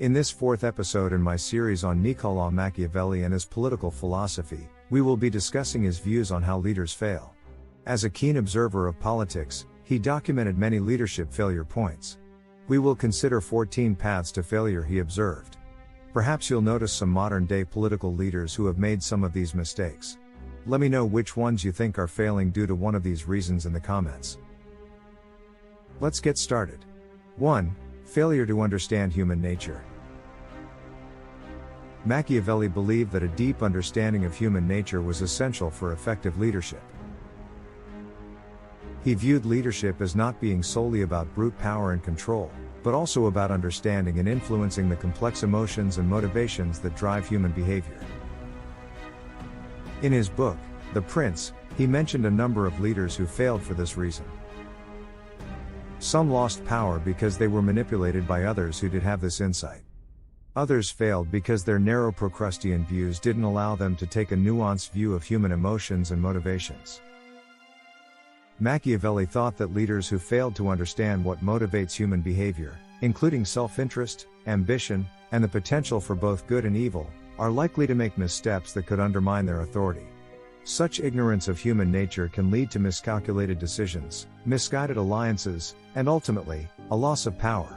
In this fourth episode in my series on Niccolò Machiavelli and his political philosophy, we will be discussing his views on how leaders fail. As a keen observer of politics, he documented many leadership failure points. We will consider 14 paths to failure he observed. Perhaps you'll notice some modern-day political leaders who have made some of these mistakes. Let me know which ones you think are failing due to one of these reasons in the comments. Let's get started. 1. Failure to understand human nature. Machiavelli believed that a deep understanding of human nature was essential for effective leadership. He viewed leadership as not being solely about brute power and control, but also about understanding and influencing the complex emotions and motivations that drive human behavior. In his book, The Prince, he mentioned a number of leaders who failed for this reason. Some lost power because they were manipulated by others who did have this insight. Others failed because their narrow Procrustean views didn't allow them to take a nuanced view of human emotions and motivations. Machiavelli thought that leaders who failed to understand what motivates human behavior, including self-interest, ambition, and the potential for both good and evil, are likely to make missteps that could undermine their authority. Such ignorance of human nature can lead to miscalculated decisions, misguided alliances, and ultimately, a loss of power.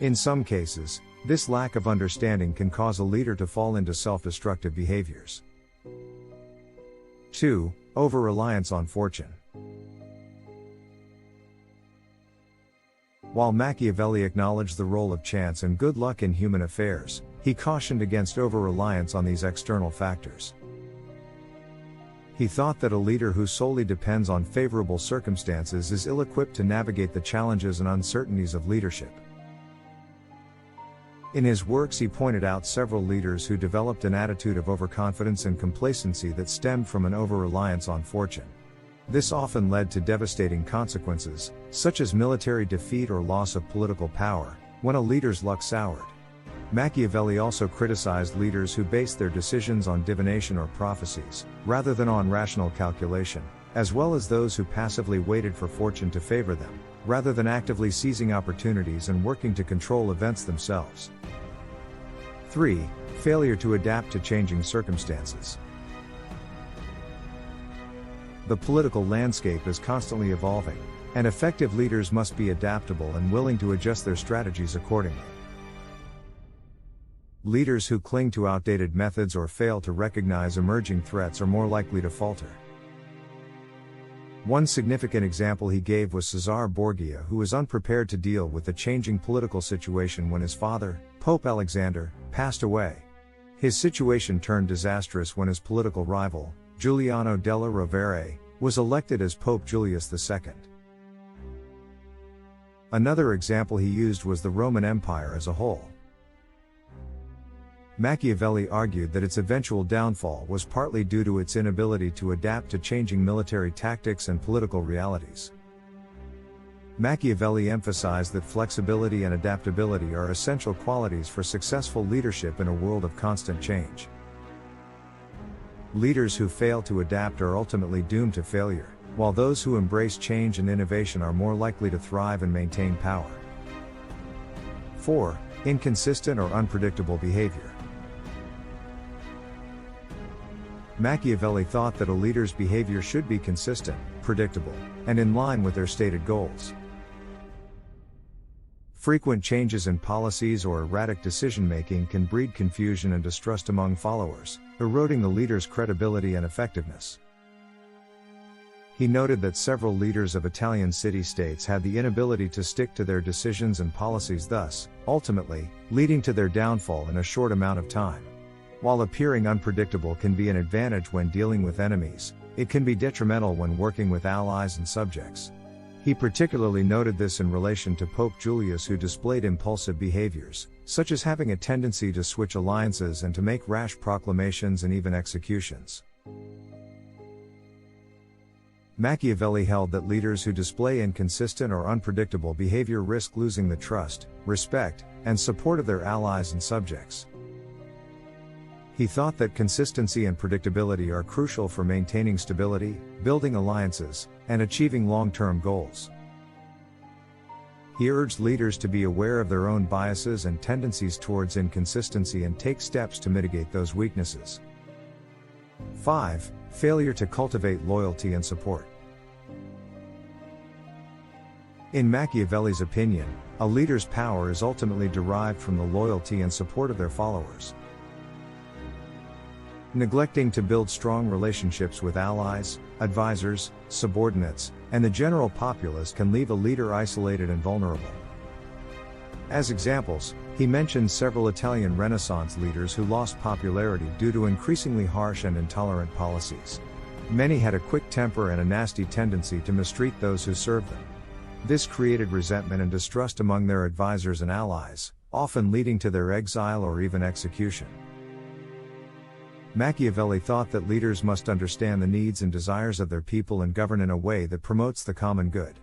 In some cases, this lack of understanding can cause a leader to fall into self-destructive behaviors. 2. Over-reliance on fortune. While Machiavelli acknowledged the role of chance and good luck in human affairs, he cautioned against over-reliance on these external factors. He thought that a leader who solely depends on favorable circumstances is ill-equipped to navigate the challenges and uncertainties of leadership. In his works he pointed out several leaders who developed an attitude of overconfidence and complacency that stemmed from an over-reliance on fortune. This often led to devastating consequences, such as military defeat or loss of political power, when a leader's luck soured. Machiavelli also criticized leaders who based their decisions on divination or prophecies, rather than on rational calculation, as well as those who passively waited for fortune to favor them, rather than actively seizing opportunities and working to control events themselves. 3. Failure to adapt to changing circumstances. The political landscape is constantly evolving, and effective leaders must be adaptable and willing to adjust their strategies accordingly. Leaders who cling to outdated methods or fail to recognize emerging threats are more likely to falter. One significant example he gave was Cesare Borgia, who was unprepared to deal with the changing political situation when his father, Pope Alexander, passed away. His situation turned disastrous when his political rival, Giuliano della Rovere, was elected as Pope Julius II. Another example he used was the Roman Empire as a whole. Machiavelli argued that its eventual downfall was partly due to its inability to adapt to changing military tactics and political realities. Machiavelli emphasized that flexibility and adaptability are essential qualities for successful leadership in a world of constant change. Leaders who fail to adapt are ultimately doomed to failure, while those who embrace change and innovation are more likely to thrive and maintain power. 4. Inconsistent or unpredictable behavior. Machiavelli thought that a leader's behavior should be consistent, predictable, and in line with their stated goals. Frequent changes in policies or erratic decision-making can breed confusion and distrust among followers, eroding the leader's credibility and effectiveness. He noted that several leaders of Italian city-states had the inability to stick to their decisions and policies, thus, ultimately, leading to their downfall in a short amount of time. While appearing unpredictable can be an advantage when dealing with enemies, it can be detrimental when working with allies and subjects. He particularly noted this in relation to Pope Julius, who displayed impulsive behaviors, such as having a tendency to switch alliances and to make rash proclamations and even executions. Machiavelli held that leaders who display inconsistent or unpredictable behavior risk losing the trust, respect, and support of their allies and subjects. He thought that consistency and predictability are crucial for maintaining stability, building alliances, and achieving long-term goals. He urged leaders to be aware of their own biases and tendencies towards inconsistency and take steps to mitigate those weaknesses. 5. Failure to cultivate loyalty and support. In Machiavelli's opinion, a leader's power is ultimately derived from the loyalty and support of their followers. Neglecting to build strong relationships with allies, advisors, subordinates, and the general populace can leave a leader isolated and vulnerable. As examples, he mentioned several Italian Renaissance leaders who lost popularity due to increasingly harsh and intolerant policies. Many had a quick temper and a nasty tendency to mistreat those who served them. This created resentment and distrust among their advisors and allies, often leading to their exile or even execution. Machiavelli thought that leaders must understand the needs and desires of their people and govern in a way that promotes the common good.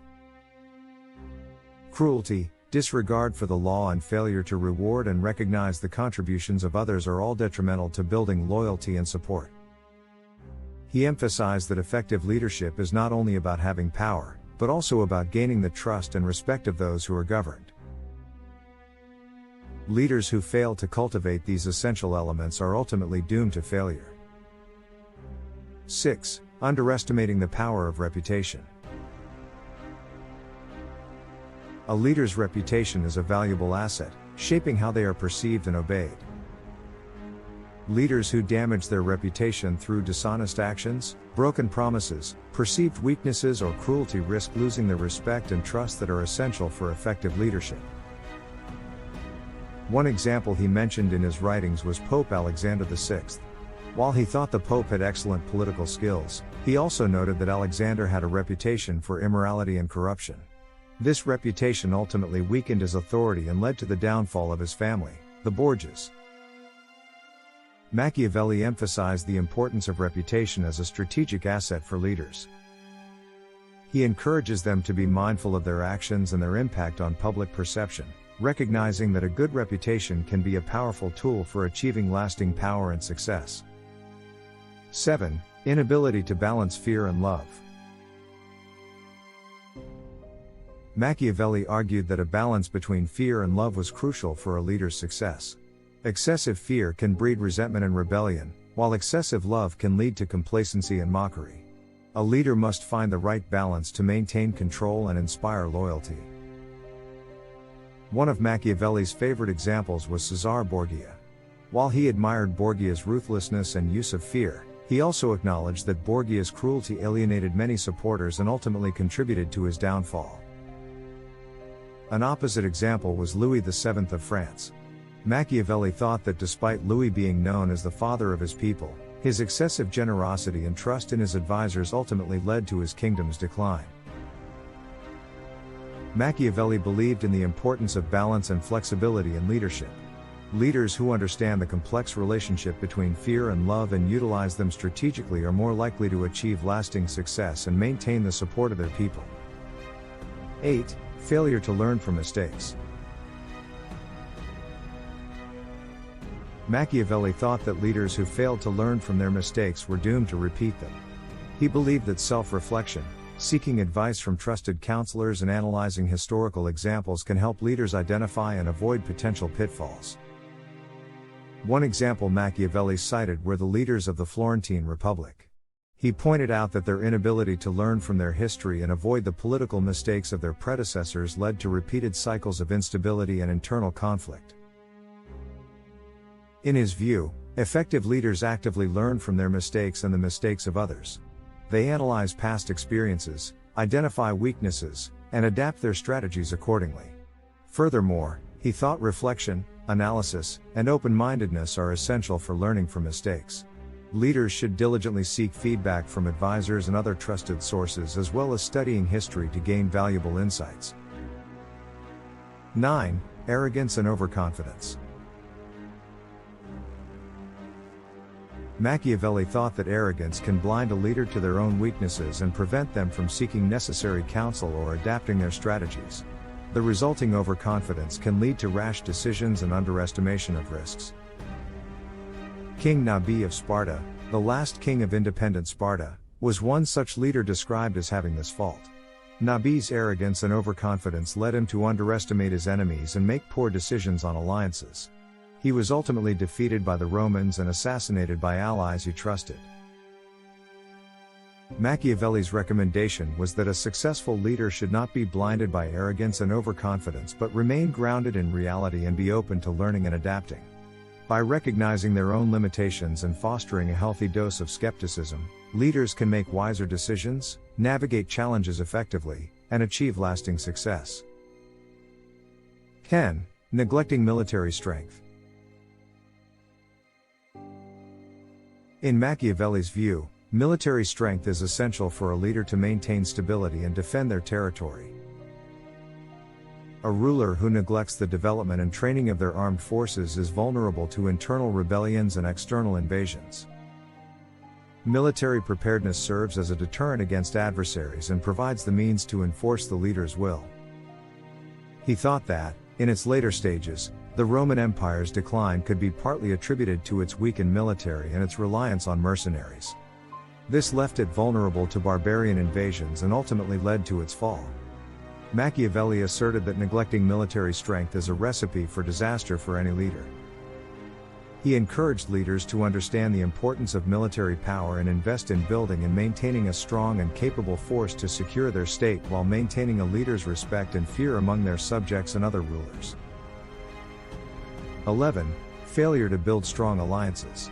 Cruelty, disregard for the law, and failure to reward and recognize the contributions of others are all detrimental to building loyalty and support. He emphasized that effective leadership is not only about having power, but also about gaining the trust and respect of those who are governed. Leaders who fail to cultivate these essential elements are ultimately doomed to failure. 6. Underestimating the power of reputation. A leader's reputation is a valuable asset, shaping how they are perceived and obeyed. Leaders who damage their reputation through dishonest actions, broken promises, perceived weaknesses, or cruelty risk losing the respect and trust that are essential for effective leadership. One example he mentioned in his writings was Pope Alexander VI. While he thought the Pope had excellent political skills, he also noted that Alexander had a reputation for immorality and corruption. This reputation ultimately weakened his authority and led to the downfall of his family, the Borgias. Machiavelli emphasized the importance of reputation as a strategic asset for leaders. He encourages them to be mindful of their actions and their impact on public perception, recognizing that a good reputation can be a powerful tool for achieving lasting power and success. 7. Inability to balance fear and love. Machiavelli argued that a balance between fear and love was crucial for a leader's success. Excessive fear can breed resentment and rebellion, while excessive love can lead to complacency and mockery. A leader must find the right balance to maintain control and inspire loyalty. One of Machiavelli's favorite examples was Cesare Borgia. While he admired Borgia's ruthlessness and use of fear, he also acknowledged that Borgia's cruelty alienated many supporters and ultimately contributed to his downfall. An opposite example was Louis VII of France. Machiavelli thought that despite Louis being known as the father of his people, his excessive generosity and trust in his advisors ultimately led to his kingdom's decline. Machiavelli believed in the importance of balance and flexibility in leadership. Leaders who understand the complex relationship between fear and love and utilize them strategically are more likely to achieve lasting success and maintain the support of their people. 8. Failure to learn from mistakes. Machiavelli thought that leaders who failed to learn from their mistakes were doomed to repeat them. He believed that self-reflection, seeking advice from trusted counselors, and analyzing historical examples can help leaders identify and avoid potential pitfalls. One example Machiavelli cited were the leaders of the Florentine Republic. He pointed out that their inability to learn from their history and avoid the political mistakes of their predecessors led to repeated cycles of instability and internal conflict. In his view, effective leaders actively learn from their mistakes and the mistakes of others. They analyze past experiences, identify weaknesses, and adapt their strategies accordingly. Furthermore, he thought reflection, analysis, and open-mindedness are essential for learning from mistakes. Leaders should diligently seek feedback from advisors and other trusted sources, as well as studying history to gain valuable insights. 9. Arrogance and overconfidence. Machiavelli thought that arrogance can blind a leader to their own weaknesses and prevent them from seeking necessary counsel or adapting their strategies. The resulting overconfidence can lead to rash decisions and underestimation of risks. King Nabi of Sparta, the last king of independent Sparta, was one such leader described as having this fault. Nabi's arrogance and overconfidence led him to underestimate his enemies and make poor decisions on alliances. He was ultimately defeated by the Romans and assassinated by allies he trusted. Machiavelli's recommendation was that a successful leader should not be blinded by arrogance and overconfidence but remain grounded in reality and be open to learning and adapting. By recognizing their own limitations and fostering a healthy dose of skepticism, leaders can make wiser decisions, navigate challenges effectively, and achieve lasting success. 10. Neglecting military strength. In Machiavelli's view, military strength is essential for a leader to maintain stability and defend their territory. A ruler who neglects the development and training of their armed forces is vulnerable to internal rebellions and external invasions. Military preparedness serves as a deterrent against adversaries and provides the means to enforce the leader's will. He thought that, in its later stages, the Roman Empire's decline could be partly attributed to its weakened military and its reliance on mercenaries. This left it vulnerable to barbarian invasions and ultimately led to its fall. Machiavelli asserted that neglecting military strength is a recipe for disaster for any leader. He encouraged leaders to understand the importance of military power and invest in building and maintaining a strong and capable force to secure their state while maintaining a leader's respect and fear among their subjects and other rulers. 11. Failure to build strong alliances.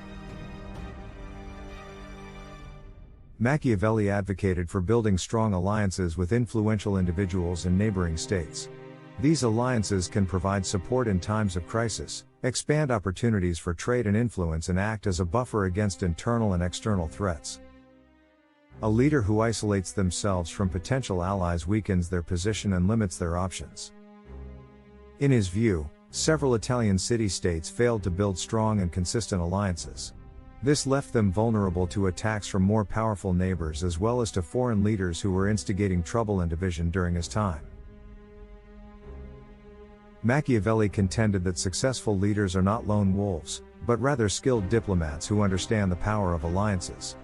Machiavelli advocated for building strong alliances with influential individuals in neighboring states. These alliances can provide support in times of crisis, expand opportunities for trade and influence, and act as a buffer against internal and external threats. A leader who isolates themselves from potential allies weakens their position and limits their options. In his view, several Italian city-states failed to build strong and consistent alliances. This left them vulnerable to attacks from more powerful neighbors as well as to foreign leaders who were instigating trouble and division during his time. Machiavelli contended that successful leaders are not lone wolves, but rather skilled diplomats who understand the power of alliances.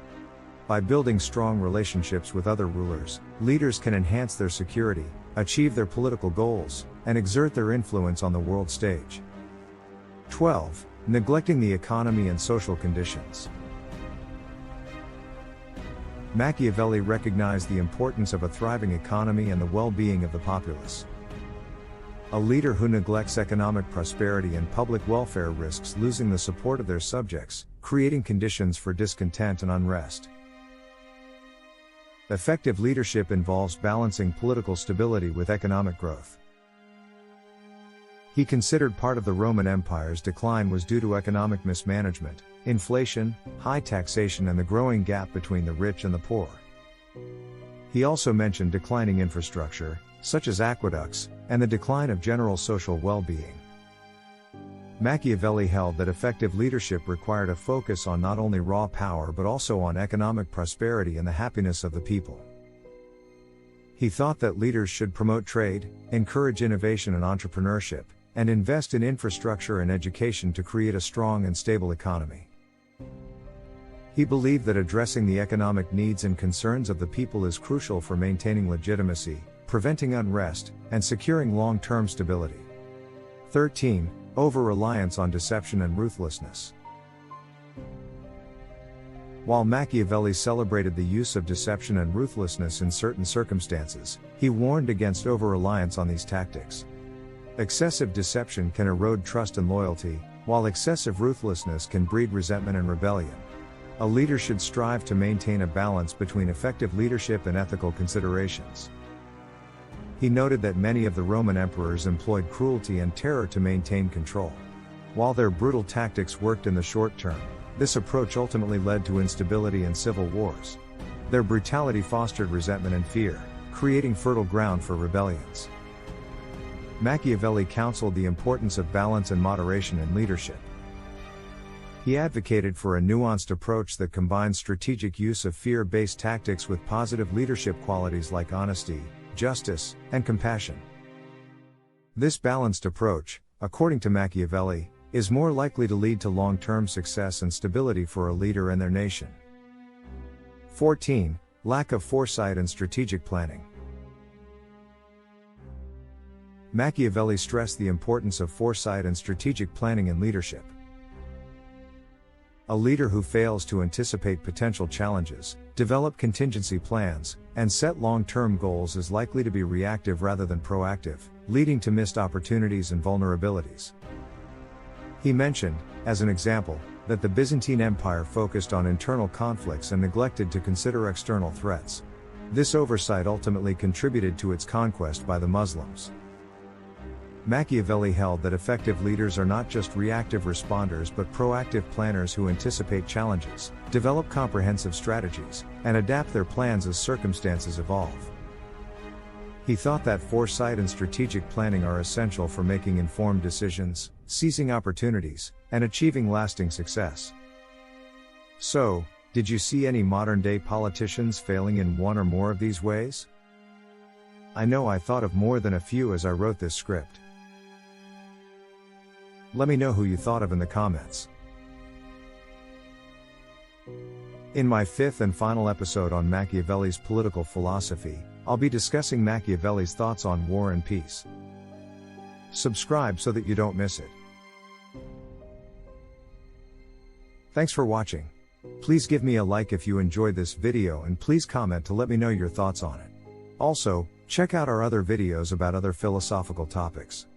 By building strong relationships with other rulers, leaders can enhance their security, achieve their political goals, and exert their influence on the world stage. 12. Neglecting the economy and social conditions. Machiavelli recognized the importance of a thriving economy and the well-being of the populace. A leader who neglects economic prosperity and public welfare risks losing the support of their subjects, creating conditions for discontent and unrest. Effective leadership involves balancing political stability with economic growth. He considered part of the Roman Empire's decline was due to economic mismanagement, inflation, high taxation, and the growing gap between the rich and the poor. He also mentioned declining infrastructure, such as aqueducts, and the decline of general social well-being. Machiavelli held that effective leadership required a focus on not only raw power but also on economic prosperity and the happiness of the people. He thought that leaders should promote trade, encourage innovation and entrepreneurship, and invest in infrastructure and education to create a strong and stable economy. He believed that addressing the economic needs and concerns of the people is crucial for maintaining legitimacy, preventing unrest, and securing long-term stability. 13. Over-reliance on deception and ruthlessness. While Machiavelli celebrated the use of deception and ruthlessness in certain circumstances, he warned against over-reliance on these tactics. Excessive deception can erode trust and loyalty, while excessive ruthlessness can breed resentment and rebellion. A leader should strive to maintain a balance between effective leadership and ethical considerations. He noted that many of the Roman emperors employed cruelty and terror to maintain control. While their brutal tactics worked in the short term, this approach ultimately led to instability and civil wars. Their brutality fostered resentment and fear, creating fertile ground for rebellions. Machiavelli counseled the importance of balance and moderation in leadership. He advocated for a nuanced approach that combines strategic use of fear-based tactics with positive leadership qualities like honesty, justice, and compassion. This balanced approach, according to Machiavelli, is more likely to lead to long-term success and stability for a leader and their nation. 14. Lack of foresight and strategic planning. Machiavelli stressed the importance of foresight and strategic planning in leadership. A leader who fails to anticipate potential challenges, develop contingency plans, and set long-term goals is likely to be reactive rather than proactive, leading to missed opportunities and vulnerabilities. He mentioned, as an example, that the Byzantine Empire focused on internal conflicts and neglected to consider external threats. This oversight ultimately contributed to its conquest by the Muslims. Machiavelli held that effective leaders are not just reactive responders but proactive planners who anticipate challenges, develop comprehensive strategies, and adapt their plans as circumstances evolve. He thought that foresight and strategic planning are essential for making informed decisions, seizing opportunities, and achieving lasting success. So, did you see any modern-day politicians failing in one or more of these ways? I know I thought of more than a few as I wrote this script. Let me know who you thought of in the comments. In my fifth and final episode on Machiavelli's political philosophy, I'll be discussing Machiavelli's thoughts on war and peace. Subscribe so that you don't miss it. Thanks for watching. Please give me a like if you enjoyed this video and please comment to let me know your thoughts on it. Also, check out our other videos about other philosophical topics.